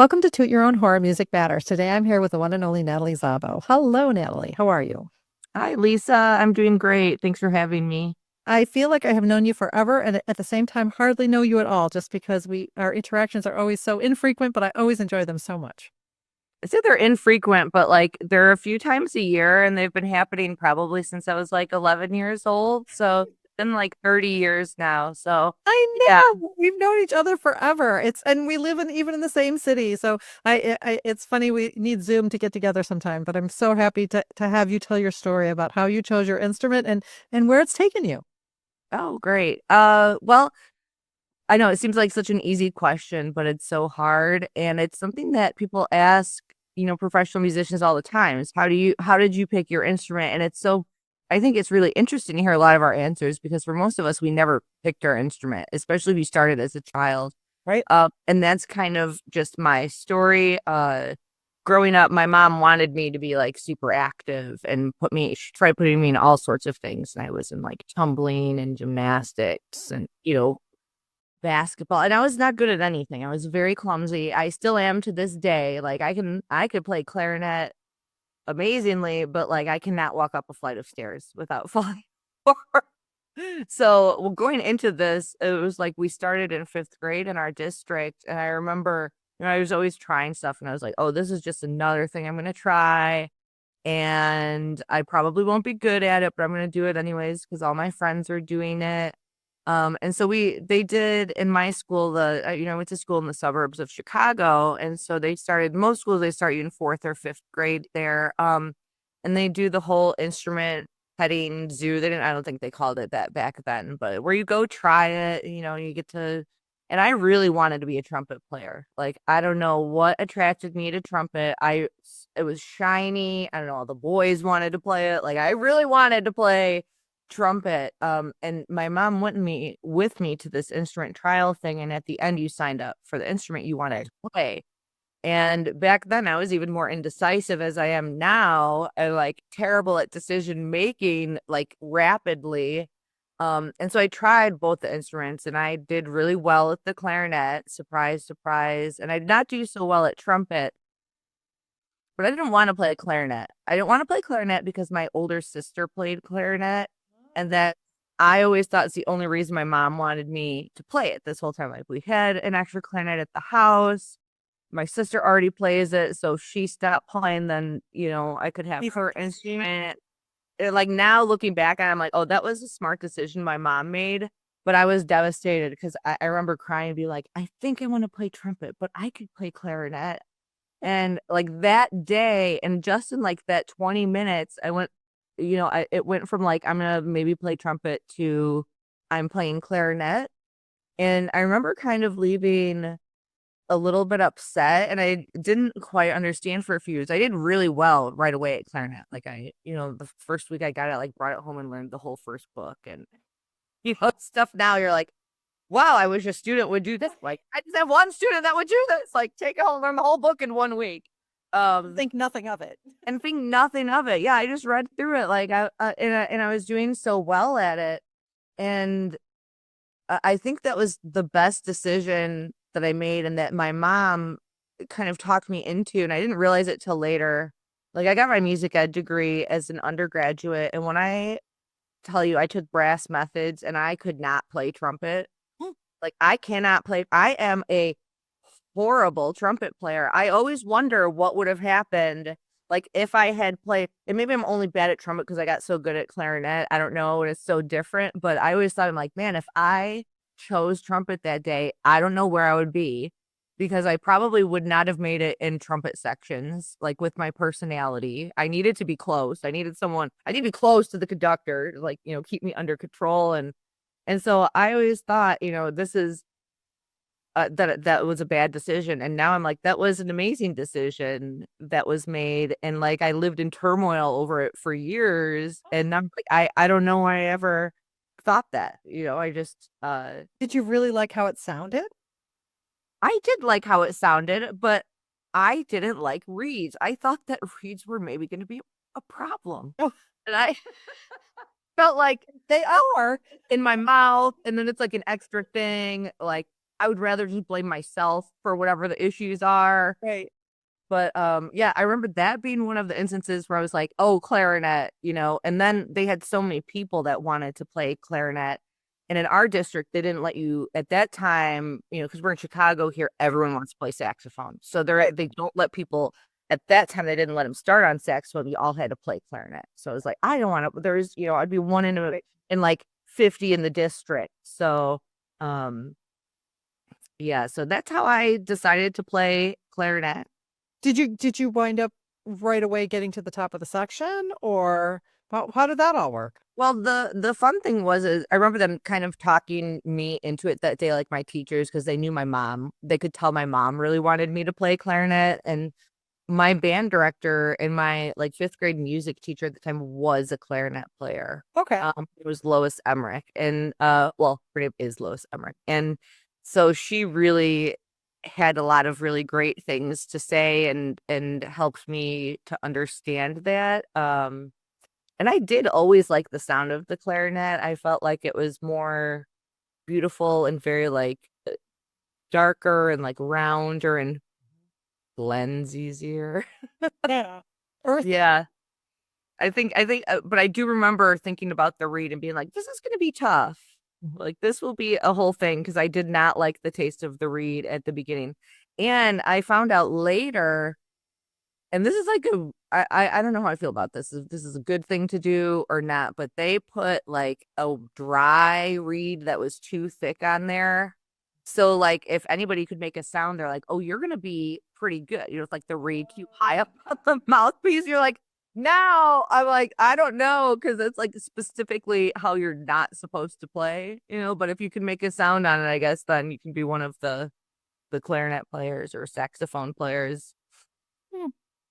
Welcome to Toot Your Own Horror Music Matters. Today I'm here with the one and only Natalie Szabo. Hello, Natalie. How are you? Hi, Lisa. I'm doing great. Thanks for having me. I feel like I have known you forever and at the same time hardly know you at all just because our interactions are always so infrequent, but I always enjoy them so much. I say they're infrequent, but like they're a few times a year and they've been happening probably since I was like 11 years old. So it's been like 30 years now. So I yeah. know we've known each other forever. And we live even in the same city. So it's funny we need Zoom to get together sometime, but I'm so happy to have you tell your story about how you chose your instrument and where it's taken you. Oh, great. Well, I know it seems like such an easy question, but it's so hard. And it's something that people ask, professional musicians all the time is how did you pick your instrument? And I think it's really interesting to hear a lot of our answers because for most of us, we never picked our instrument, especially if you started as a child. Right? And that's kind of just my story. Growing up, my mom wanted me to be like super active and she tried putting me in all sorts of things. And I was in like tumbling and gymnastics and, basketball. And I was not good at anything. I was very clumsy. I still am to this day. Like I could play clarinet amazingly, but like I cannot walk up a flight of stairs without falling forward. So going into this, it was like we started in fifth grade in our district. And I remember, I was always trying stuff and I was like, oh, this is just another thing I'm going to try. And I probably won't be good at it, but I'm going to do it anyways because all my friends are doing it. And so they did in my school, I went to school in the suburbs of Chicago. And so most schools, they start you in fourth or fifth grade there. And they do the whole instrument petting zoo. I don't think they called it that back then, but where you go try it, you get to, and I really wanted to be a trumpet player. Like, I don't know what attracted me to trumpet. It was shiny. I don't know. The boys wanted to play it. Like, I really wanted to play trumpet. And my mom went with me to this instrument trial thing. And at the end, you signed up for the instrument you wanted to play. And back then, I was even more indecisive as I am now, and like terrible at decision making, like rapidly. And so I tried both the instruments and I did really well at the clarinet, surprise, surprise. And I did not do so well at trumpet, but I didn't want to play a clarinet. I didn't want to play clarinet because my older sister played clarinet. And that I always thought it's the only reason my mom wanted me to play it this whole time. Like we had an extra clarinet at the house. My sister already plays it, so she stopped playing. Then, I could have her instrument. Like now looking back, I'm like, oh, that was a smart decision my mom made. But I was devastated because I remember crying and be like, I think I want to play trumpet, but I could play clarinet. And like that day, and just in like that 20 minutes, I went, it went from like, I'm going to maybe play trumpet to I'm playing clarinet. And I remember kind of leaving a little bit upset and I didn't quite understand for a few years. I did really well right away at clarinet. Like the first week I got it, like brought it home and learned the whole first book and stuff now you're like, wow, I wish a student would do this. Like I just have one student that would do this. Like take it home, learn the whole book in 1 week. Think nothing of it. And think nothing of it. Yeah, I just read through it like and I was doing so well at it. And I think that was the best decision that I made and that my mom kind of talked me into. And I didn't realize it till later. Like I got my music ed degree as an undergraduate. And when I tell you I took brass methods and I could not play trumpet, like I cannot play. I am a horrible trumpet player. I always wonder what would have happened. Like if I had played, and maybe I'm only bad at trumpet because I got so good at clarinet. I don't know. It's so different. But I always thought, I'm like, man, if I chose trumpet that day, I don't know where I would be because I probably would not have made it in trumpet sections, like with my personality. I needed to be close. I needed to be close to the conductor, like, keep me under control. And so I always thought, this is that was a bad decision. And now I'm like, that was an amazing decision that was made. And like, I lived in turmoil over it for years. And I'm like, I don't know why I ever thought that, I just, Did you really like how it sounded? I did like how it sounded, but I didn't like reeds. I thought that reeds were maybe going to be a problem. Oh, And I felt like they are. in my mouth. And then it's like an extra thing. Like, I would rather just blame myself for whatever the issues are. Right. But yeah, I remember that being one of the instances where I was like, oh, clarinet, and then they had so many people that wanted to play clarinet. And in our district, they didn't let you at that time, because we're in Chicago here, everyone wants to play saxophone. So they don't let people at that time, they didn't let them start on saxophone. You all had to play clarinet. So I was like, I don't want to, I'd be one in like 50 in the district. So yeah, so that's how I decided to play clarinet. Did you wind up right away getting to the top of the section, or how did that all work? Well, the fun thing is I remember them kind of talking me into it that day, like my teachers, because they knew my mom. They could tell my mom really wanted me to play clarinet, and my band director and my like 5th grade music teacher at the time was a clarinet player. Okay. It was Lois Emmerich, and well, her name is Lois Emmerich, and so she really had a lot of really great things to say and helped me to understand that. And I did always like the sound of the clarinet. I felt like it was more beautiful and very like darker and like rounder and blends easier. Yeah. Earth. Yeah. I think, but I do remember thinking about the read and being like, this is going to be tough. Like, this will be a whole thing, because I did not like the taste of the reed at the beginning. And I found out later, and this is like I don't know how I feel about this. If this is a good thing to do or not, but they put like a dry reed that was too thick on there. So like if anybody could make a sound, they're like, oh, you're going to be pretty good. It's like the reed too high up on the mouthpiece. You're like, now I'm like, I don't know, because it's like specifically how you're not supposed to play, but if you can make a sound on it, I guess then you can be one of the clarinet players or saxophone players.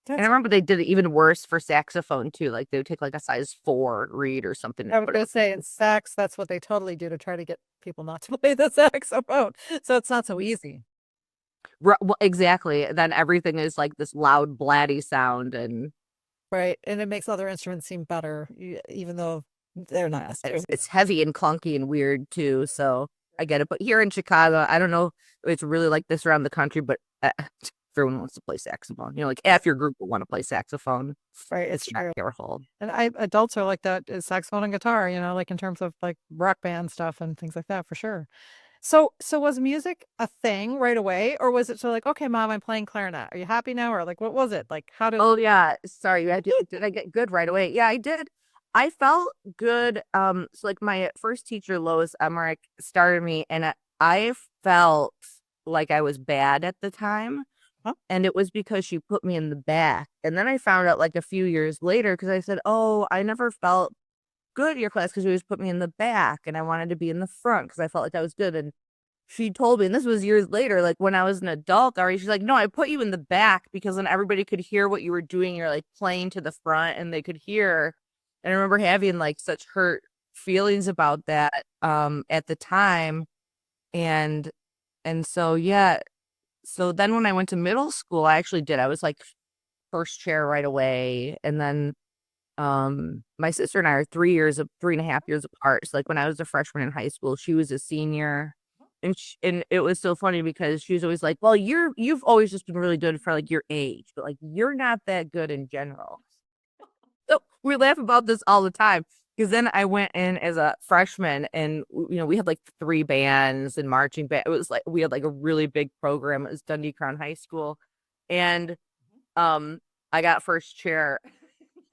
And I remember they did it even worse for saxophone too. Like they would take like a size 4 reed or something. I was going to say in sax, that's what they totally do to try to get people not to play the saxophone. So it's not so easy. Well, exactly. Then everything is like this loud, blatty sound, and right, and it makes other instruments seem better, even though they're not. It's heavy and clunky and weird too. So I get it. But here in Chicago, I don't know if it's really like this around the country, but everyone wants to play saxophone. Like half your group will want to play saxophone. Right, it's true. Careful. And adults are like that, is saxophone and guitar, like in terms of like rock band stuff and things like that, for sure. So was music a thing right away, or was it so like, okay, mom, I'm playing clarinet. Are you happy now? Or like, what was it? Like, how did? Oh yeah. Sorry. Did I get good right away? Yeah, I did. I felt good. So like my first teacher, Lois Emmerich, started me, and I felt like I was bad at the time. Huh? And it was because she put me in the back. And then I found out like a few years later, because I said, oh, I never felt good at your class because you always put me in the back, and I wanted to be in the front because I felt like that was good. And she told me, and this was years later, like when I was an adult already, she's like, no, I put you in the back because then everybody could hear what you were doing. You're like playing to the front and they could hear. And I remember having like such hurt feelings about that at the time. And so yeah. So then when I went to middle school, I actually did. I was like first chair right away. And then my sister and I are 3.5 years apart. So like when I was a freshman in high school, she was a senior. And it was so funny because she was always like, well, you've always just been really good for like your age, but like you're not that good in general. So we laugh about this all the time, because then I went in as a freshman, and we had like 3 bands and marching band. It was like we had like a really big program. It was Dundee Crown High School, and I got first chair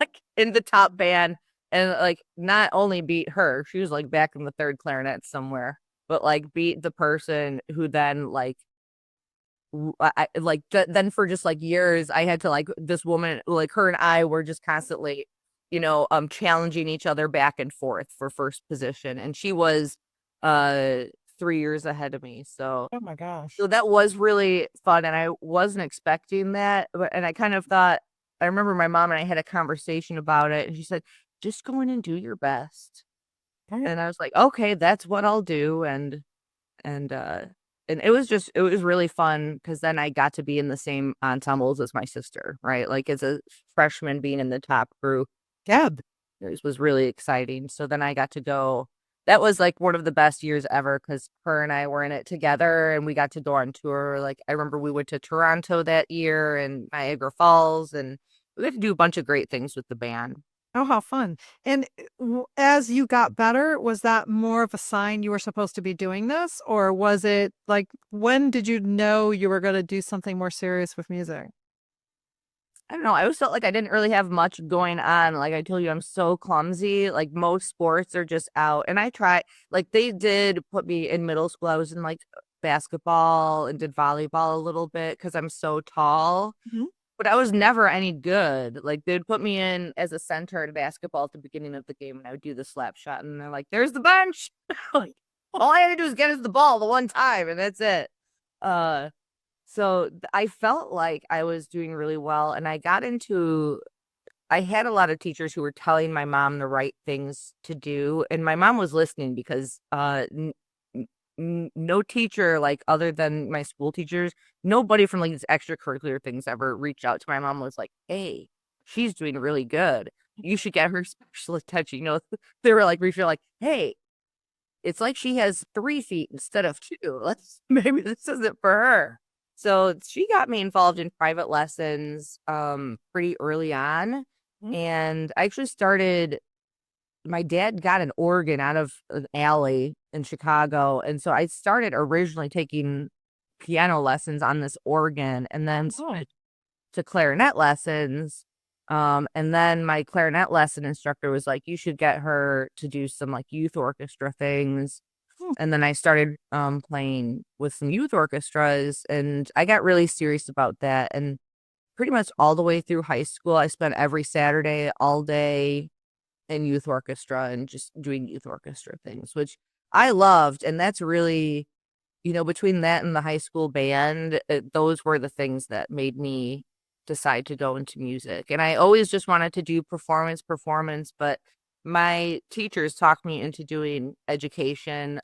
like in the top band, and like not only beat her, she was like back in the 3rd clarinet somewhere, but like beat the person who then like then for just like years I had to like this woman, like her and I were just constantly challenging each other back and forth for first position, and she was 3 years ahead of me. So Oh my gosh. so that was really fun, and I wasn't expecting that, and I kind of thought, I remember my mom and I had a conversation about it, and she said, just go in and do your best. And I was like, okay, that's what I'll do. And it was really fun, because then I got to be in the same ensembles as my sister, right? Like as a freshman being in the top group. Yeah. It was really exciting. So then I got to go that was like one of the best years ever because her and I were in it together and we got to go on tour. Like I remember we went to Toronto that year and Niagara Falls, and we got to do a bunch of great things with the band. Oh, how fun. And as you got better, was that more of a sign you were supposed to be doing this? Or was it like, when did you know you were going to do something more serious with music? I don't know. I always felt like I didn't really have much going on. Like I told you, I'm so clumsy. Like most sports are just out. And I try, like they did put me in middle school. I was in like basketball and did volleyball a little bit because I'm so tall, Mhm. but I was never any good. Like they'd put me in as a center in basketball at the beginning of the game and I would do the slap shot. And they're like, there's the bench. Like, all I had to do is get us the ball the one time and that's it. Uh, I felt like I was doing really well, and I had a lot of teachers who were telling my mom the right things to do, and my mom was listening because no teacher, like other than my school teachers, nobody from like these extracurricular things ever reached out to my mom was like, "Hey, she's doing really good. You should get her special attention." They were like, "We feel like, hey, it's like she has 3 feet instead of two. Let's maybe this isn't for her." So she got me involved in private lessons pretty early on. Mhm. And I actually started, my dad got an organ out of an alley in Chicago. And so I started originally taking piano lessons on this organ and then Oh, switched to clarinet lessons. And then my clarinet lesson instructor was like, you should get her to do some like youth orchestra things. hmm. And then I started playing with some youth orchestras and I got really serious about that. And pretty much all the way through high school, I spent every Saturday all day in youth orchestra and just doing youth orchestra things, which I loved. And that's really, between that and the high school band, those were the things that made me decide to go into music. And I always just wanted to do performance, but my teachers talked me into doing education.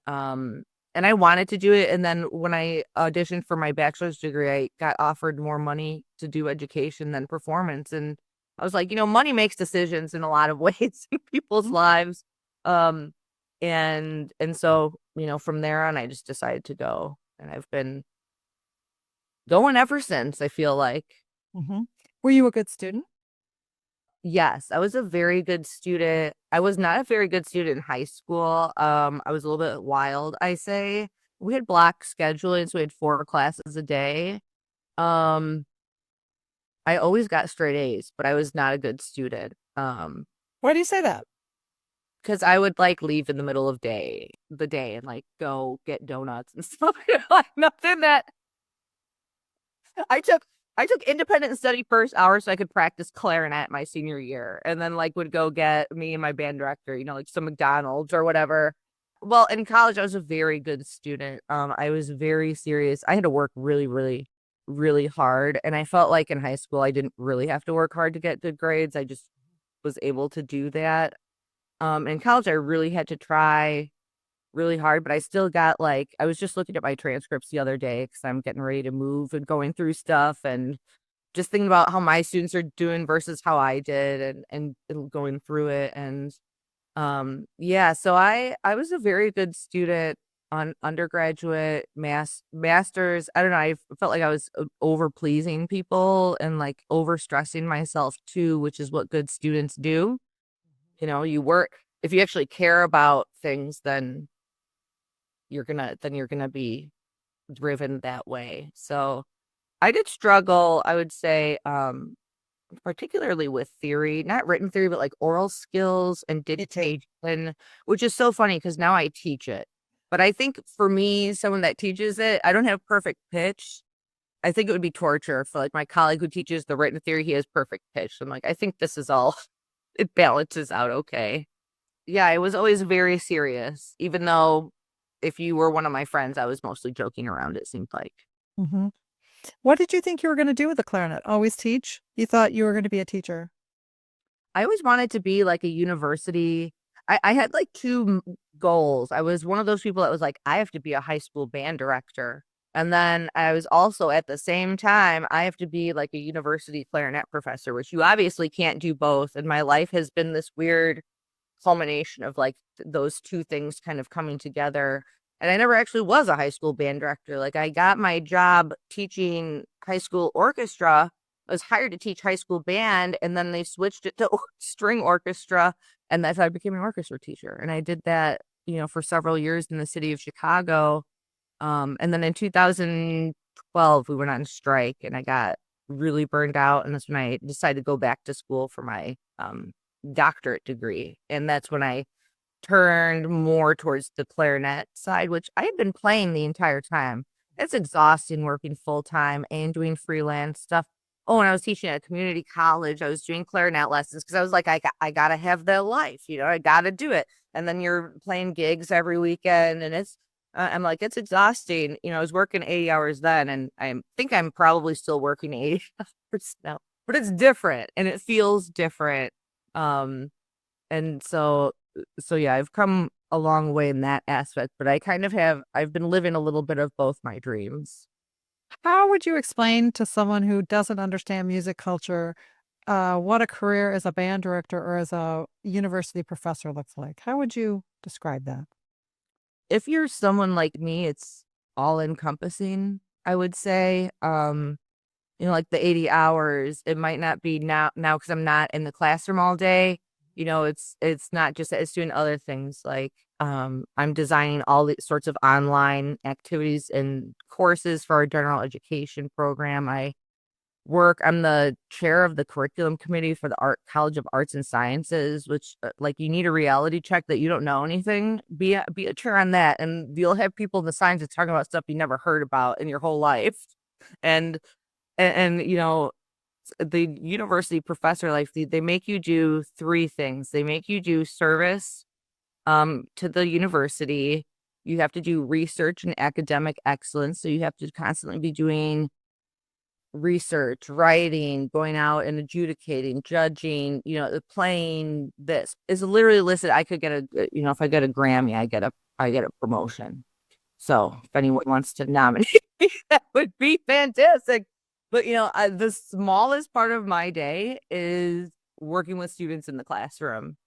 And I wanted to do it. And then when I auditioned for my bachelor's degree, I got offered more money to do education than performance. And I was like, money makes decisions in a lot of ways in people's Mhm. lives. Um, and so, from there on, I just decided to go. And I've been going ever since, I feel like. Mhm. Were you a good student? Yes, I was a very good student. I was not a very good student in high school. I was a little bit wild, I say. We had block scheduling, so we had 4 classes a day. Um, I always got straight A's, but I was not a good student. Why do you say that? Because I would like leave in the middle of the day and like go get donuts and stuff. Like nothing that I took I took independent study first hour so I could practice clarinet my senior year and then like would go get me and my band director, like some McDonald's or whatever. Well, in college I was a very good student. I was very serious. I had to work really, really, really hard. And I felt like in high school I didn't really have to work hard to get good grades. I just was able to do that. In college I really had to try really hard, but I still got like, I was just looking at my transcripts the other day because I'm getting ready to move and going through stuff and just thinking about how my students are doing versus how I did and going through it. And yeah, so I was a very good student on undergraduate, masters. I don't know. I felt like I was over pleasing people and like over stressing myself too, which is what good students do. You work, if you actually care about things, then you're gonna be driven that way. So I did struggle, I would say, particularly with theory, not written theory, but like oral skills and Me too. dictation, which is so funny because now I teach it. But I think for me, someone that teaches it, I don't have perfect pitch. I think it would be torture for like my colleague who teaches the written theory, he has perfect pitch. I'm like, I think this is all it balances out okay. Yeah, I was always very serious, even though if you were one of my friends, I was mostly joking around, it seemed like. Mhm. What did you think you were going to do with the clarinet? Always teach? You thought you were going to be a teacher? I always wanted to be like a university. I had like goals. I was one of those people that was like, I have to be a high school band director. And then I was also at the same time, I have to be like a university clarinet professor, which you obviously can't do both. And my life has been this weird culmination of like those two things kind of coming together. And I never actually was a high school band director. Like I got my job teaching high school orchestra. I was hired to teach high school band, and then they switched it to string orchestra, and that's how I became an orchestra teacher. And I did that, for several years in the city of Chicago. And then in 2012, we went on strike, and I got really burned out. And that's when I decided to go back to school for my doctorate degree. And that's when I turned more towards the clarinet side, which I had been playing the entire time. It's exhausting working full time and doing freelance stuff. Oh, and I was teaching at a community college. I was doing clarinet lessons because I was like, I gotta have the life, I gotta do it. And then you're playing gigs every weekend, and I'm like, it's exhausting. I was working 80 hours then, and I think I'm probably still working 80 hours now, but it's different and it feels different. And so yeah, I've come a long way in that aspect, but I've been living a little bit of both my dreams. How would you explain to someone who doesn't understand music culture what a career as a band director or as a university professor looks like? How would you describe that? If you're someone like me, it's all encompassing, I would say. Like the 80 hours, it might not be now because I'm not in the classroom all day. It's not just that, it's doing other things like I'm designing all the sorts of online activities and courses for our general education program. I'm the chair of the curriculum committee for the College of Arts and Sciences, which like you need a reality check that you don't know anything. Be a chair on that, and you'll have people in the sciences talking about stuff you never heard about in your whole life. And the university professor, like they make you do three things. They make you do service to the university. You have to do research and academic excellence. So you have to constantly be doing research, writing, going out and adjudicating, judging, playing. This is literally listed. I could get if I get a Grammy, I get a promotion. So if anyone wants to nominate me, that would be fantastic. But the smallest part of my day is working with students in the classroom.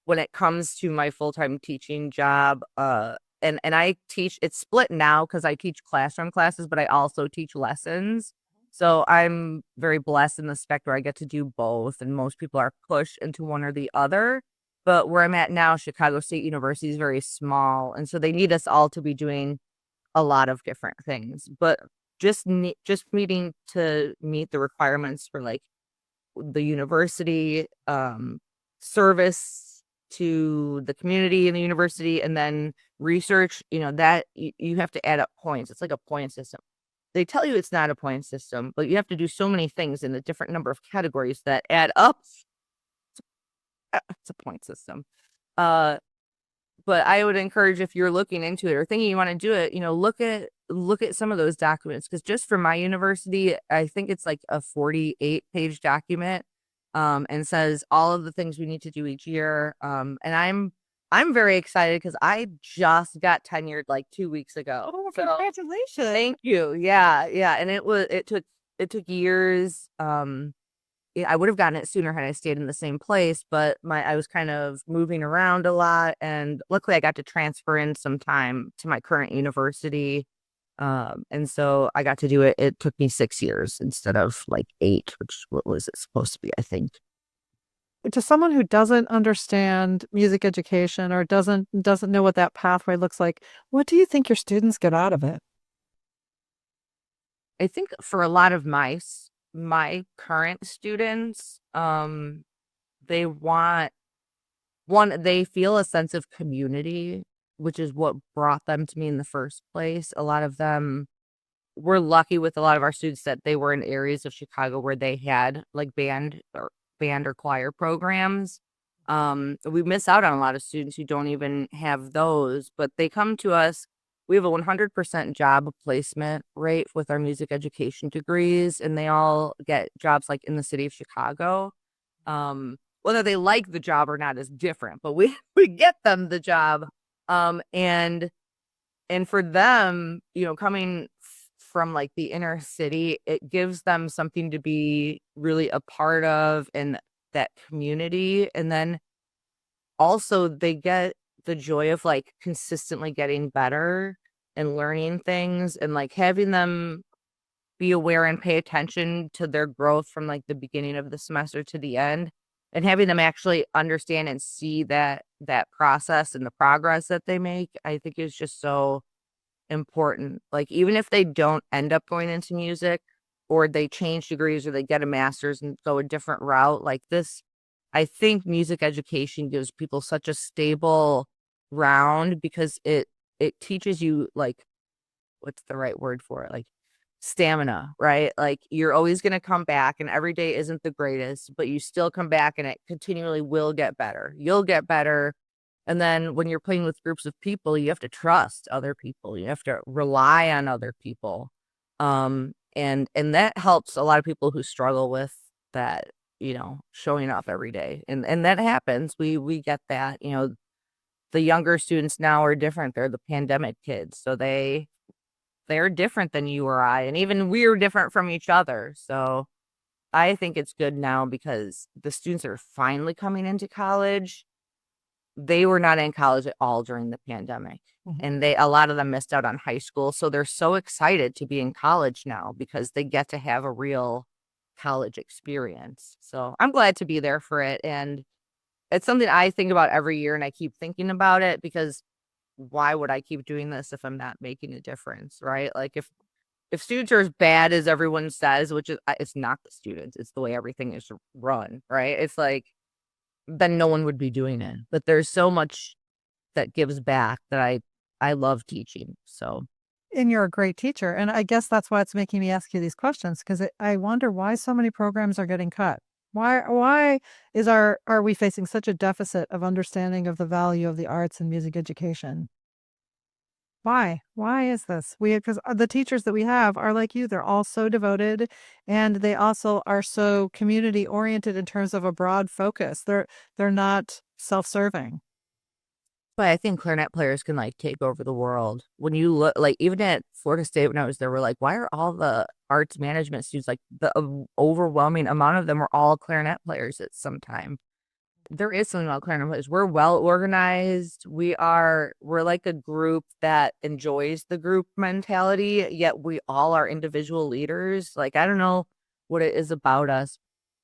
When it comes to my full-time teaching job, and I teach, it's split now because I teach classroom classes, but I also teach lessons. So I'm very blessed in the spectrum where I get to do both, and most people are pushed into one or the other. But where I'm at now, Chicago State University is very small, and so they need us all to be doing a lot of different things. But just meeting to meet the requirements for like the university, service to the community and the university, and then research, that you have to add up points. It's like a point system. They tell you it's not a point system, but you have to do so many things in a different number of categories that add up. It's a point system. But I would encourage, if you're looking into it or thinking you want to do it, look at some of those documents. Because just for my university, I think it's like a 48-page document, and says all of the things we need to do each year. And I'm very excited because I just got tenured like 2 weeks ago. Oh, So congratulations. thank you. Yeah, yeah. And it took years. I would have gotten it sooner had I stayed in the same place, but I was kind of moving around a lot, and luckily I got to transfer in some time to my current university. And so I got to do it. It took me 6 years instead of like 8, which what was it supposed to be, I think. To someone who doesn't understand music education or doesn't know what that pathway looks like, what do you think your students get out of it? I think for a lot of my current students, they want they feel a sense of community, which is what brought them to me in the first place. A lot of them, we're lucky with a lot of our students that they were in areas of Chicago where they had like band or choir programs. We miss out on a lot of students who don't even have those, but they come to us. We have a 100% job placement rate with our music education degrees, and they all get jobs like in the city of Chicago. Whether they like the job or not is different, but we we get them the job. And for them, coming from like the inner city, it gives them something to be really a part of in that community. And then also they get the joy of like consistently getting better and learning things, and like having them be aware and pay attention to their growth from like the beginning of the semester to the end, and having them actually understand and see that process and the progress that they make, I think is just so important. Like even if they don't end up going into music, or they change degrees, or they get a master's and go a different route like this, I think music education gives people such a stable ground, because it teaches you like, what's the right word for it? Like stamina, right? Like you're always going to come back, and every day isn't the greatest, but you still come back and it continually will get better. You'll get better. And then when you're playing with groups of people, you have to trust other people. You have to rely on other people. And that helps a lot of people who struggle with that, showing up every day. And that happens. We get that, the younger students now are different. They're the pandemic kids. So they're different than you or I, and even we're different from each other. So I think it's good now because the students are finally coming into college. They were not in college at all during the pandemic. And a lot of them missed out on high school. So they're so excited to be in college now because they get to have a real college experience. So I'm glad to be there for it. And it's something I think about every year, and I keep thinking about it because why would I keep doing this if I'm not making a difference, right? Like if students are as bad as everyone says, which is, it's not the students, it's the way everything is run, right? It's like, then no one would be doing it. But there's so much that gives back that I love teaching. So, And you're a great teacher. And I guess that's why it's making me ask you these questions, because I wonder why so many programs are getting cut. Why are we facing such a deficit of understanding of the value of the arts and music education? Why is this? Because the teachers that we have are like you. They're all so devoted, and they also are so community oriented in terms of a broad focus. They're not self-serving. but I think clarinet players can like take over the world. When you look, like even at Florida State when I was there, we're like, why are all the arts management students, like the overwhelming amount of them are all clarinet players at some time. There is something about clarinet players. We're well organized. We're like a group that enjoys the group mentality, yet we all are individual leaders. Like I don't know what it is about us.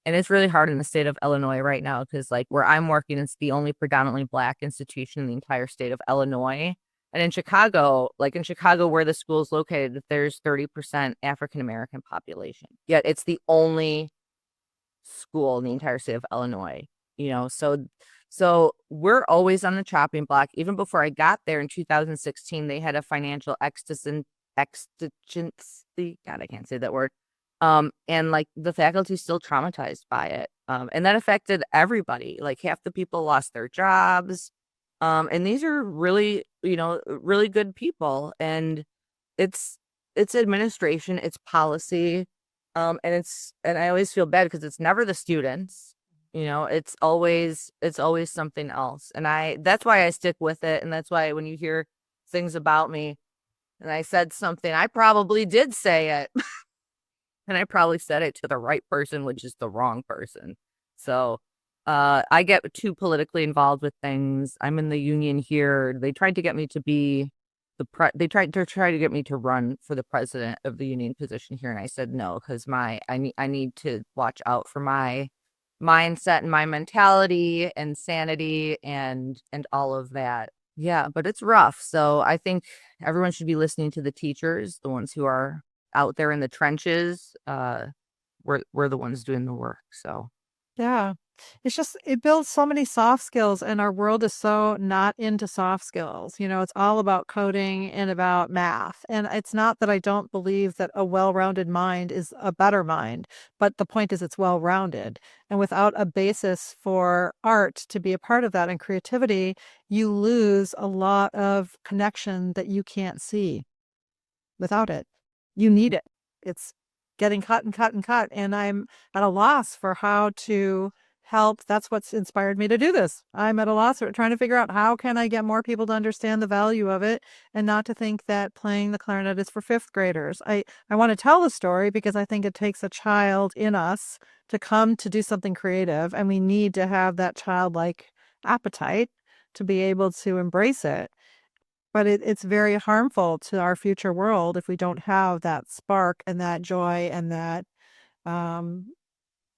And it's really hard in the state of Illinois right now because like where I'm working, it's the only predominantly Black institution in the entire state of Illinois. And in Chicago, where the school is located, there's 30% African American population. Yet it's the only school in the entire state of Illinois. So we're always on the chopping block. Even before I got there in 2016, they had a financial exigency. God, I can't say that word. And like the faculty still traumatized by it. And that affected everybody. Like half the people lost their jobs. And these are really, really good people. And it's administration, it's policy. And I always feel bad because it's never the students. It's always something else. And that's why I stick with it. And that's why when you hear things about me and I said something, I probably did say it. And I probably said it to the right person, which is the wrong person. So I get too politically involved with things. I'm in the union here. They tried to get me to be they tried to get me to run for the president of the union position here, and I said no because I need to watch out for my mindset and my mentality and sanity and all of that. Yeah, but it's rough. So I think everyone should be listening to the teachers, the ones who are out there in the trenches. We're the ones doing the work. So Yeah. It builds so many soft skills, and our world is so not into soft skills. It's all about coding and about math. And it's not that I don't believe that a well-rounded mind is a better mind, but the point is it's well-rounded. And without a basis for art to be a part of that and creativity, you lose a lot of connection that you can't see without it. You need it. It's getting cut and cut and cut. And I'm at a loss for how to help. That's what's inspired me to do this. I'm at a loss for trying to figure out how can I get more people to understand the value of it and not to think that playing the clarinet is for fifth graders. I want to tell the story because I think it takes a child in us to come to do something creative, and we need to have that childlike appetite to be able to embrace it. But it's very harmful to our future world if we don't have that spark and that joy and that um,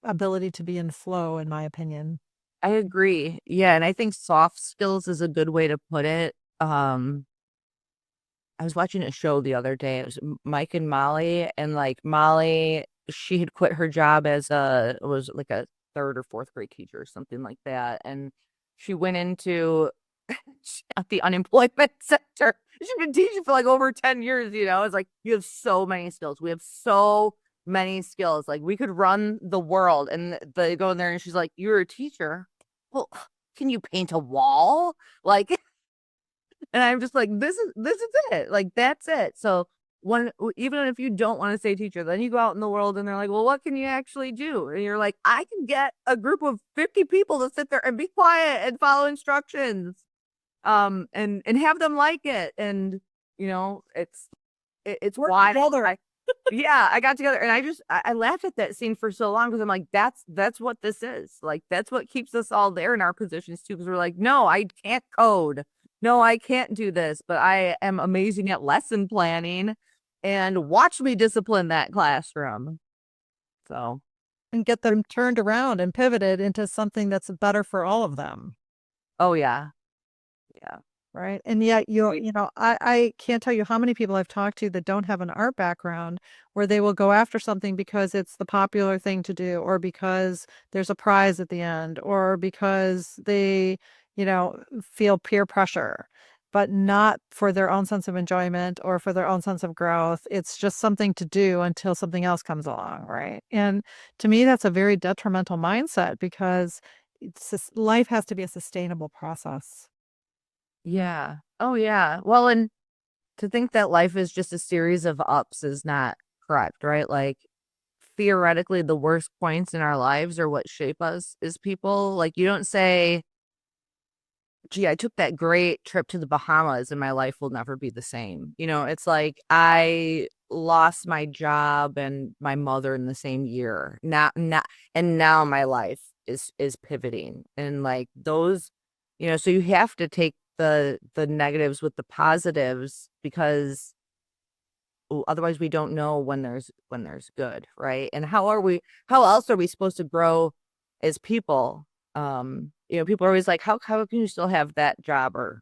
ability to be in flow, in my opinion. I agree. Yeah, and I think soft skills is a good way to put it. I was watching a show the other day. It was Mike and Molly, and like Molly, she had quit her job as it was like a third or fourth grade teacher or something like that, and she went into at the unemployment center. She's been teaching for like over 10 years, you know. It's like you have so many skills. We have so many skills. Like we could run the world. And they go in there and she's like, "You're a teacher. Well, can you paint a wall?" Like, and I'm just like, this is it. Like that's it. So when even if you don't want to say teacher, then you go out in the world and they're like, "Well, what can you actually do?" And you're like, "I can get a group of 50 people to sit there and be quiet and follow instructions, and have them like it." And you know, it's Work why together. yeah, I got together and I laughed at that scene for so long because I'm like, that's what this is. Like that's what keeps us all there in our positions too. Because we're like, no, I can't code. No, I can't do this, but I am amazing at lesson planning, and watch me discipline that classroom. So, And get them turned around and pivoted into something that's better for all of them. oh yeah, yeah. Right. And yet I can't tell you how many people I've talked to that don't have an art background where they will go after something because it's the popular thing to do, or because there's a prize at the end, or because they, feel peer pressure, but not for their own sense of enjoyment or for their own sense of growth. It's just something to do until something else comes along. Right. And to me, that's a very detrimental mindset because life has to be a sustainable process. Yeah. Oh yeah. Well, and to think that life is just a series of ups is not correct, right? Like theoretically the worst points in our lives are what shape us as people. Like you don't say, "Gee, I took that great trip to the Bahamas and my life will never be the same." You know, it's like I lost my job and my mother in the same year. And now my life is pivoting. And like those, so you have to take the negatives with the positives because otherwise we don't know when there's good, right? And how else are we supposed to grow as people? People are always like, how can you still have that job or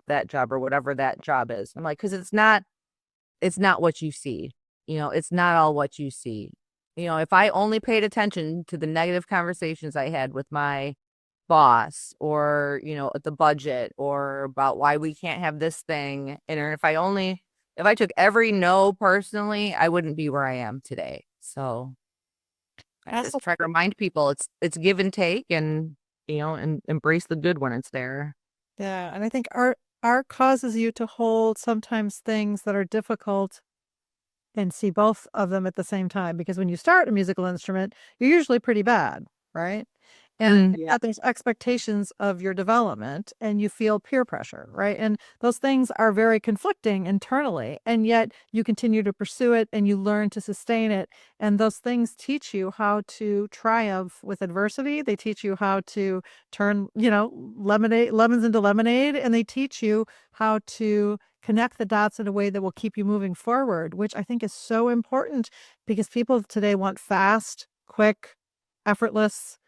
that job or whatever that job is? I'm like, because it's not what you see. It's not all what you see. If I only paid attention to the negative conversations I had with my boss, or the budget, or about why we can't have this thing, and if I took every no personally, I wouldn't be where I am today. So I That's just try to remind people it's give and take, and and embrace the good when it's there. Yeah, and I think art causes you to hold sometimes things that are difficult and see both of them at the same time. Because when you start a musical instrument, you're usually pretty bad, right? And Yeah. yet there's expectations of your development and you feel peer pressure, right? And those things are very conflicting internally. And yet you continue to pursue it and you learn to sustain it. And those things teach you how to triumph with adversity. They teach you how to turn, lemons into lemonade. And they teach you how to connect the dots in a way that will keep you moving forward, which I think is so important because people today want fast, quick, effortless,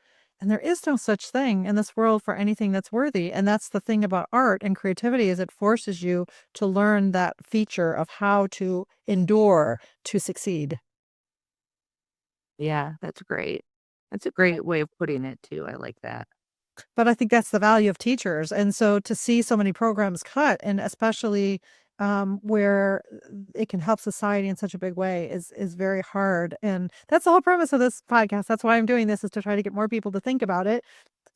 and there is no such thing in this world for anything that's worthy. And that's the thing about art and creativity is it forces you to learn that feature of how to endure to succeed. Yeah, that's great. That's a great way of putting it too. I like that. But I think that's the value of teachers. And so to see so many programs cut, and especially where it can help society in such a big way, is very hard. And that's the whole premise of this podcast. That's why I'm doing this, is to try to get more people to think about it,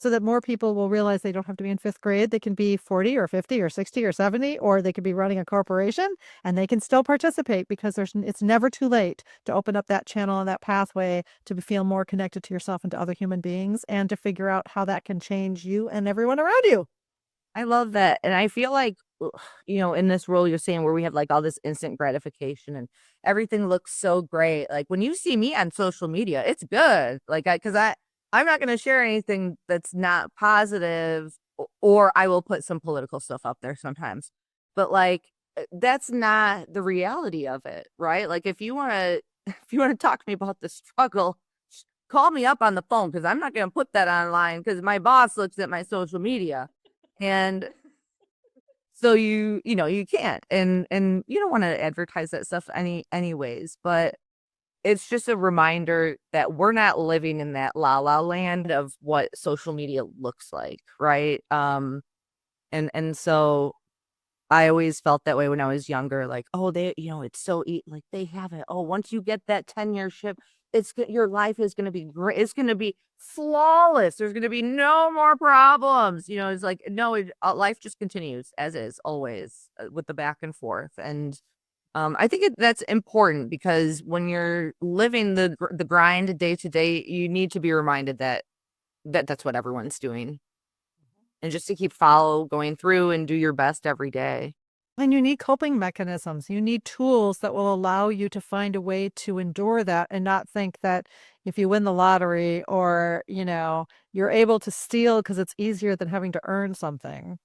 so that more people will realize they don't have to be in fifth grade. They can be 40 or 50 or 60 or 70, or they could be running a corporation and they can still participate because it's never too late to open up that channel and that pathway to feel more connected to yourself and to other human beings, and to figure out how that can change you and everyone around you. I love that. And I feel like, in this role you're saying where we have like all this instant gratification and everything looks so great. Like when you see me on social media, it's good. Like, I'm not going to share anything that's not positive or I will put some political stuff up there sometimes. But like that's not the reality of it, right? Like if you want to if you want to talk to me about the struggle, call me up on the phone because I'm not going to put that online because my boss looks at my social media. And so you can't and you don't want to advertise that stuff anyways, but it's just a reminder that we're not living in that la la land of what social media looks like, right? And so I always felt that way when I was younger, like, oh, it's so like they have it. Oh, once you get that 10-year ship, your life is going to be great. It's going to be flawless. There's going to be no more problems. It's like, no, life just continues as is always with the back and forth. And I think that's important because when you're living the grind day to day, you need to be reminded that that's what everyone's doing, and just to keep going through and do your best every day. And you need coping mechanisms. You need tools that will allow you to find a way to endure that and not think that if you win the lottery or, you're able to steal because it's easier than having to earn something,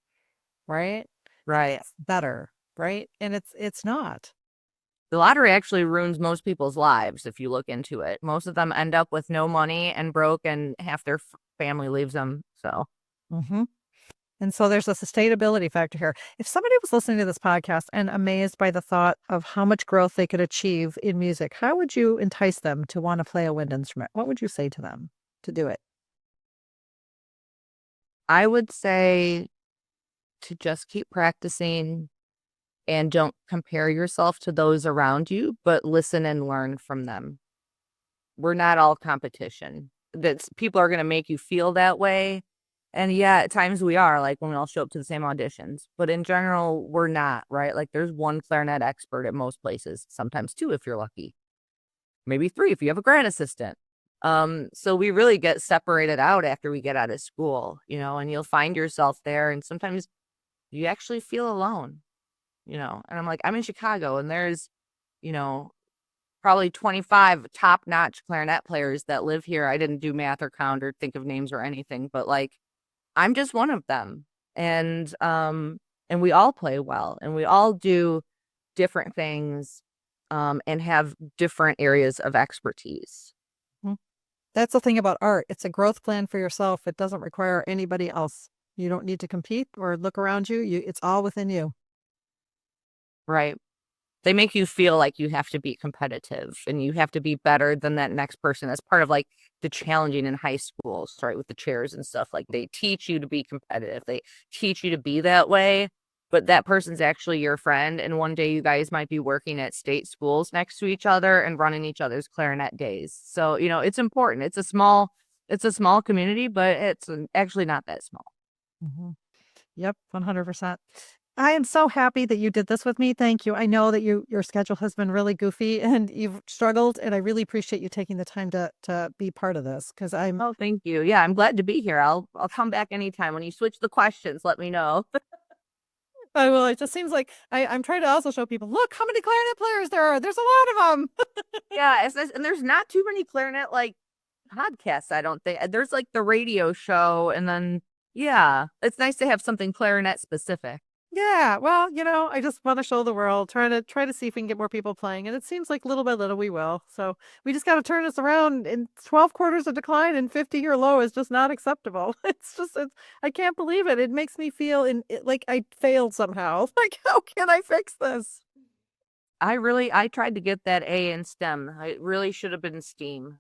right? Right. It's better, right? And it's not. The lottery actually ruins most people's lives if you look into it. Most of them end up with no money and broke, and half their family leaves them. So. Mm-hmm. And so there's a sustainability factor here. If somebody was listening to this podcast and amazed by the thought of how much growth they could achieve in music, how would you entice them to want to play a wind instrument? What would you say to them to do it? I would say to just keep practicing and don't compare yourself to those around you, but listen and learn from them. We're not all competition. People are going to make you feel that way. And yeah, at times we are, like when we all show up to the same auditions, but in general, we're not, right? Like there's one clarinet expert at most places, sometimes two if you're lucky, maybe three if you have a grant assistant. So we really get separated out after we get out of school, and you'll find yourself there. And sometimes you actually feel alone, and I'm like, I'm in Chicago and there's, probably 25 top-notch clarinet players that live here. I didn't do math or count or think of names or anything, but like, I'm just one of them. And we all play well and we all do different things, and have different areas of expertise. Mhm. That's the thing about art. It's a growth plan for yourself. It doesn't require anybody else. You don't need to compete or look around you. It's all within you. Right. They make you feel like you have to be competitive and you have to be better than that next person. That's part of like the challenging in high schools, right? With the chairs and stuff. Like they teach you to be competitive. They teach you to be that way, but that person's actually your friend. And one day you guys might be working at state schools next to each other and running each other's clarinet days. So, it's important. It's a small community, but it's actually not that small. Mm-hmm. Yep, 100%. I am so happy that you did this with me. Thank you. I know that your schedule has been really goofy and you've struggled, and I really appreciate you taking the time to be part of this because I'm. Oh, thank you. Yeah, I'm glad to be here. I'll come back anytime. When you switch the questions, let me know. I will. It just seems like I'm trying to also show people, look how many clarinet players there are. There's a lot of them. Yeah, and there's not too many clarinet like podcasts, I don't think. There's like the radio show, and then yeah, it's nice to have something clarinet specific. Yeah, well, I just want to show the world, try to see if we can get more people playing, and it seems like little by little we will. So we just got to turn this around. In 12 quarters of decline and 50-year low is just not acceptable. I can't believe it. It makes me feel like I failed somehow. Like, how can I fix this? I tried to get that A in STEM. It really should have been STEAM.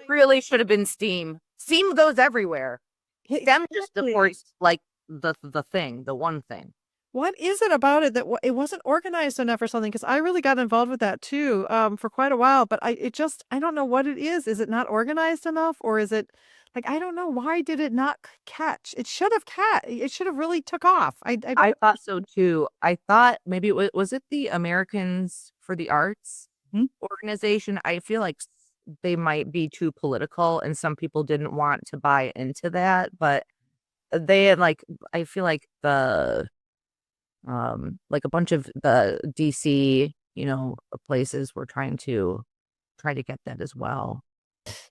Really should have been STEAM. STEAM goes everywhere. STEM just supports like the one thing. What is it about it that it wasn't organized enough or something? Because I really got involved with that too, for quite a while. But I don't know what it is. Is it not organized enough, or is it like I don't know? Why did it not catch? It should have It should have really took off. I thought so too. I thought maybe was it the Americans for the Arts organization? I feel like they might be too political, and some people didn't want to buy into that. But they had I feel like like a bunch of the DC, places were trying to get that as well.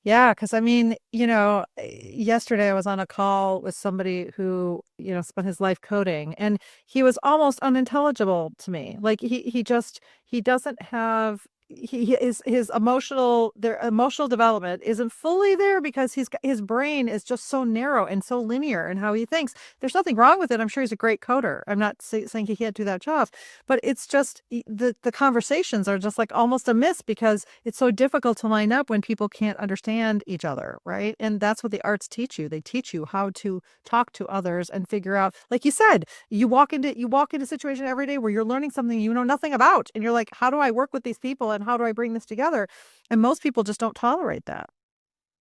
Yeah, because I mean, yesterday I was on a call with somebody who, spent his life coding, and he was almost unintelligible to me. Like he doesn't have his their emotional development isn't fully there because his brain is just so narrow and so linear in how he thinks. There's nothing wrong with it. I'm sure he's a great coder. I'm not saying he can't do that job, but it's just the conversations are just like almost a miss because it's so difficult to line up when people can't understand each other, right? And that's what the arts teach you. They teach you how to talk to others and figure out, like you said, you walk into a situation every day where you're learning something you know nothing about, and you're like, how do I work with these people and how do I bring this together? And most people just don't tolerate that.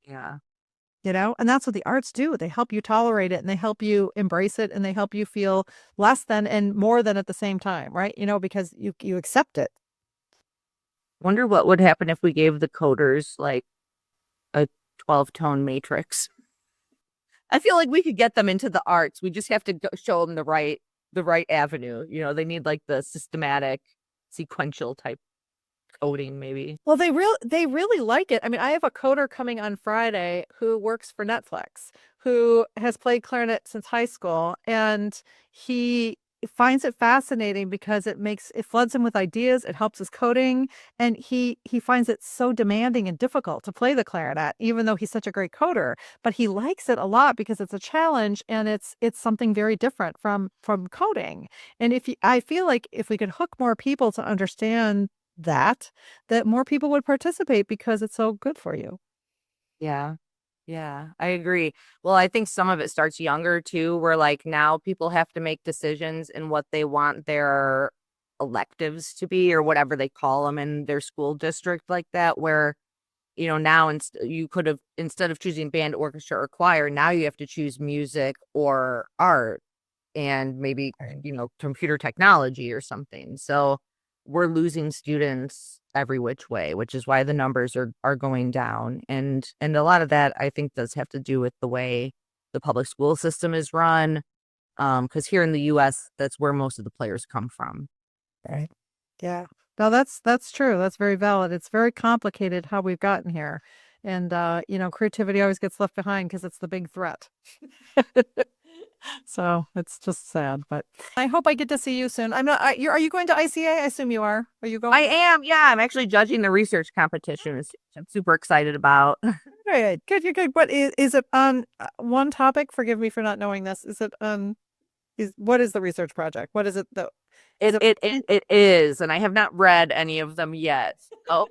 Yeah. And that's what the arts do. They help you tolerate it, and they help you embrace it, and they help you feel less than and more than at the same time, right? Because you accept it. Wonder what would happen if we gave the coders like a 12-tone matrix. I feel like we could get them into the arts. We just have to show them the right avenue. They need like the systematic, sequential type coding, maybe. Well, they really like it. I mean, I have a coder coming on Friday who works for Netflix, who has played clarinet since high school, and he finds it fascinating because it floods him with ideas, it helps his coding, and he finds it so demanding and difficult to play the clarinet, even though he's such a great coder. But he likes it a lot because it's a challenge, and it's something very different from coding. And I feel like if we could hook more people to understand that more people would participate because it's so good for you. Yeah. Yeah, I agree. Well, I think some of it starts younger too, where like now people have to make decisions in what they want their electives to be or whatever they call them in their school district like that, where, now you could have, instead of choosing band, orchestra, or choir, now you have to choose music or art and maybe, Right. computer technology or something. So we're losing students every which way, which is why the numbers are going down. And a lot of that I think does have to do with the way the public school system is run. Because here in the US, that's where most of the players come from. Right. Yeah. No, that's true. That's very valid. It's very complicated how we've gotten here. And creativity always gets left behind because it's the big threat. So it's just sad, but I hope I get to see you soon. I'm not, are you going to ICA? I assume you are. Are you going? I am, yeah. I'm actually judging the research competition, which I'm super excited about. Good, good, you're good. Is it on one topic? Forgive me for not knowing this. Is it what is the research project? What is it though? Is It is, and I have not read any of them yet. Oh,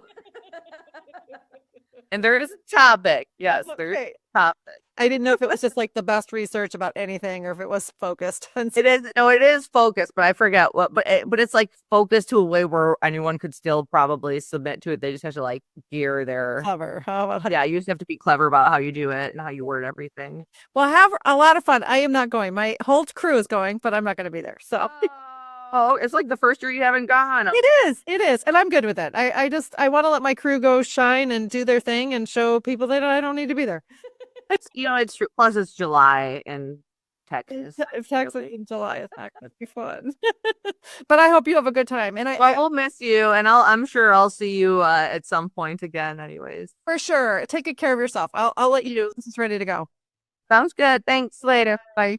and there is a topic. Yes, there's Okay. a topic. I didn't know if it was just like the best research about anything or if it was focused. It is, no, it is focused, but I forget what. But it's like focused to a way where anyone could still probably submit to it. They just have to like gear their. Cover. How about Yeah, you just have to be clever about how you do it and how you word everything. Well, have a lot of fun. I am not going. My whole crew is going, but I'm not going to be there. So Oh, it's like the first year you haven't gone. it is, and I'm good with it. I want to let my crew go shine and do their thing and show people that I don't need to be there. It's true. Plus, it's July in Texas. If Texas in July is not going to be fun, but I hope you have a good time. And Well, we'll miss you, and I'm sure I'll see you at some point again. Anyways, for sure take good care of yourself. I'll let you know this is ready to go. sounds good. Thanks. Later. Bye.